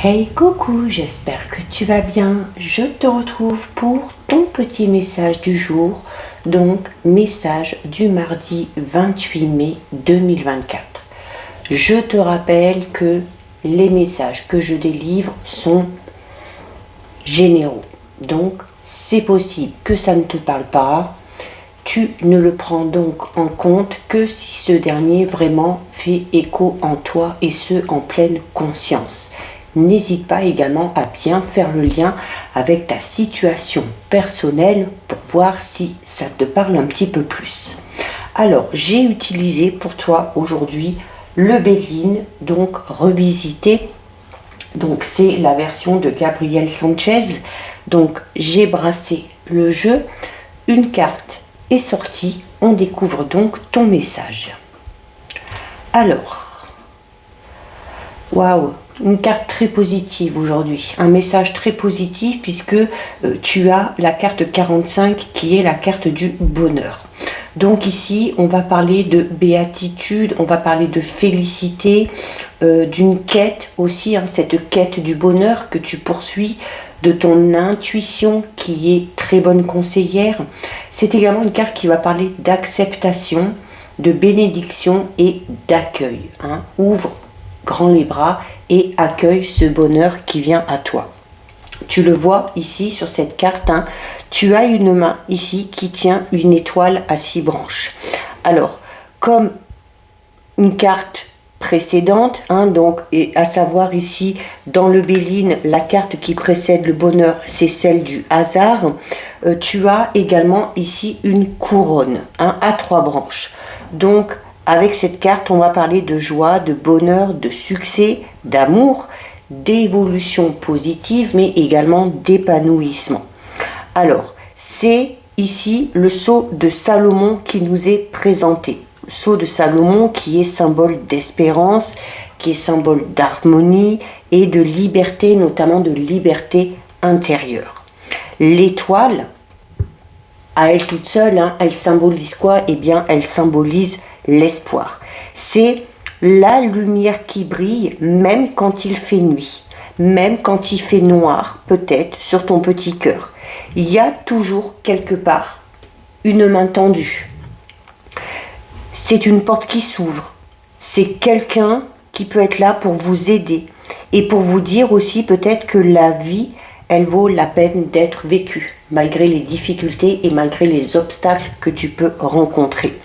Hey coucou, j'espère que tu vas bien. Je te retrouve pour ton petit message du jour, donc message du mardi 28 mai 2024. Je te rappelle que les messages que je délivre sont généraux, donc c'est possible que ça ne te parle pas. Tu ne le prends donc en compte que si ce dernier vraiment fait écho en toi et ce en pleine conscience. N'hésite pas également à bien faire le lien avec ta situation personnelle pour voir si ça te parle un petit peu plus. Alors, j'ai utilisé pour toi aujourd'hui le Béline, donc revisité. Donc, c'est la version de Gabriel Sanchez. Donc, j'ai brassé le jeu. Une carte est sortie. On découvre donc ton message. Alors, waouh! Une carte très positive aujourd'hui, un message très positif puisque tu as la carte 45 qui est la carte du bonheur. Donc ici, on va parler de béatitude, on va parler de félicité, d'une quête aussi, cette quête du bonheur que tu poursuis, de ton intuition qui est très bonne conseillère. C'est également une carte qui va parler d'acceptation, de bénédiction et d'accueil. Ouvre grand les bras et accueille ce bonheur qui vient à toi. Tu le vois ici sur cette carte, tu as une main ici qui tient une étoile à 6 branches. Alors, comme une carte précédente, donc, et à savoir ici dans le Béline, la carte qui précède le bonheur, c'est celle du hasard. Tu as également ici une couronne à 3 branches. Donc, avec cette carte, on va parler de joie, de bonheur, de succès, d'amour, d'évolution positive, mais également d'épanouissement. Alors, c'est ici le sceau de Salomon qui nous est présenté. Le sceau de Salomon qui est symbole d'espérance, qui est symbole d'harmonie et de liberté, notamment de liberté intérieure. L'étoile, à elle toute seule, elle symbolise quoi? Eh bien, elle symbolise l'espoir. C'est la lumière qui brille même quand il fait nuit, même quand il fait noir, peut-être sur ton petit cœur. Il y a toujours quelque part une main tendue. C'est une porte qui s'ouvre. C'est quelqu'un qui peut être là pour vous aider et pour vous dire aussi peut-être que la vie, elle vaut la peine d'être vécue, malgré les difficultés et malgré les obstacles que tu peux rencontrer.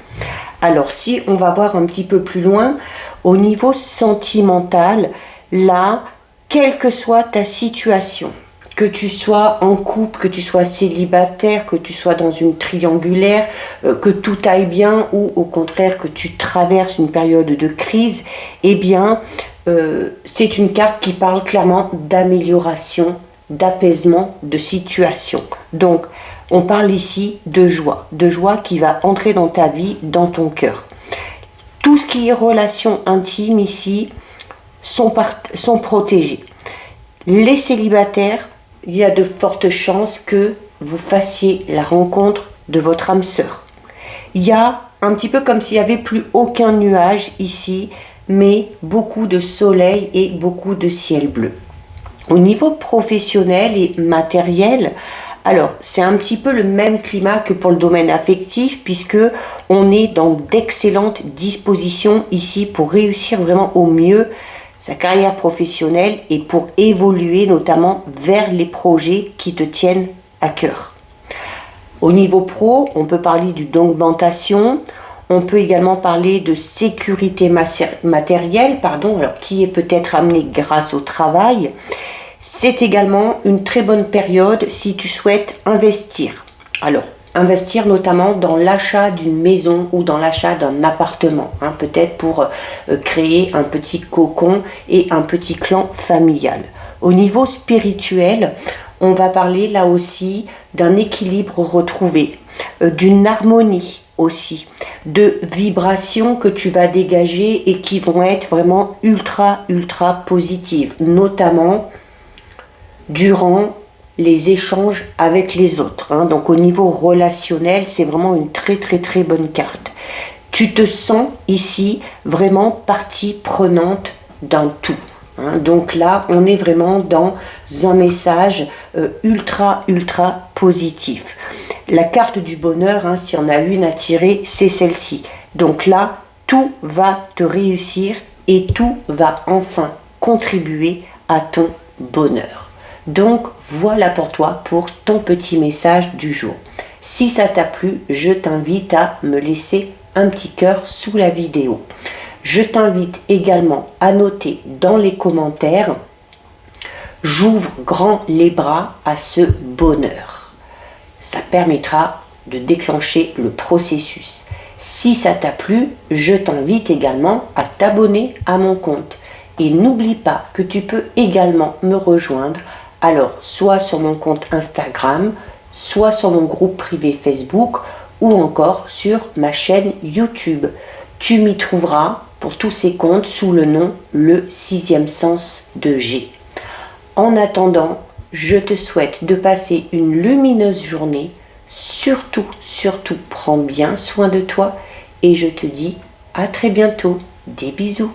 Alors, si on va voir un petit peu plus loin, au niveau sentimental, là, quelle que soit ta situation, que tu sois en couple, que tu sois célibataire, que tu sois dans une triangulaire, que tout aille bien ou au contraire que tu traverses une période de crise, eh bien, c'est une carte qui parle clairement d'amélioration, d'apaisement de situation. Donc, on parle ici de joie qui va entrer dans ta vie, dans ton cœur. Tout ce qui est relations intimes ici sont protégés. Les célibataires, il y a de fortes chances que vous fassiez la rencontre de votre âme sœur. Il y a un petit peu comme s'il n'y avait plus aucun nuage ici, mais beaucoup de soleil et beaucoup de ciel bleu. Au niveau professionnel et matériel, alors c'est un petit peu le même climat que pour le domaine affectif puisque on est dans d'excellentes dispositions ici pour réussir vraiment au mieux sa carrière professionnelle et pour évoluer notamment vers les projets qui te tiennent à cœur. Au niveau pro, on peut parler d'augmentation, on peut également parler de sécurité matérielle, alors qui est peut-être amenée grâce au travail. C'est également une très bonne période si tu souhaites investir. Alors, investir notamment dans l'achat d'une maison ou dans l'achat d'un appartement, peut-être pour créer un petit cocon et un petit clan familial. Au niveau spirituel, on va parler là aussi d'un équilibre retrouvé, d'une harmonie aussi, de vibrations que tu vas dégager et qui vont être vraiment ultra positives, notamment durant les échanges avec les autres. Donc au niveau relationnel, c'est vraiment une très bonne carte. Tu te sens ici vraiment partie prenante d'un tout. Donc là, on est vraiment dans un message ultra positif. La carte du bonheur, s'il y en a une à tirer, c'est celle-ci. Donc là, tout va te réussir et tout va enfin contribuer à ton bonheur. Donc voilà pour toi, pour ton petit message du jour. Si ça t'a plu, je t'invite à me laisser un petit cœur sous la vidéo. Je t'invite également à noter dans les commentaires « J'ouvre grand les bras à ce bonheur ». Ça permettra de déclencher le processus. Si ça t'a plu, je t'invite également à t'abonner à mon compte. Et n'oublie pas que tu peux également me rejoindre, alors soit sur mon compte Instagram, soit sur mon groupe privé Facebook ou encore sur ma chaîne YouTube. Tu m'y trouveras pour tous ces comptes sous le nom Le Sixième Sens de G. En attendant, je te souhaite de passer une lumineuse journée. Surtout, prends bien soin de toi et je te dis à très bientôt. Des bisous.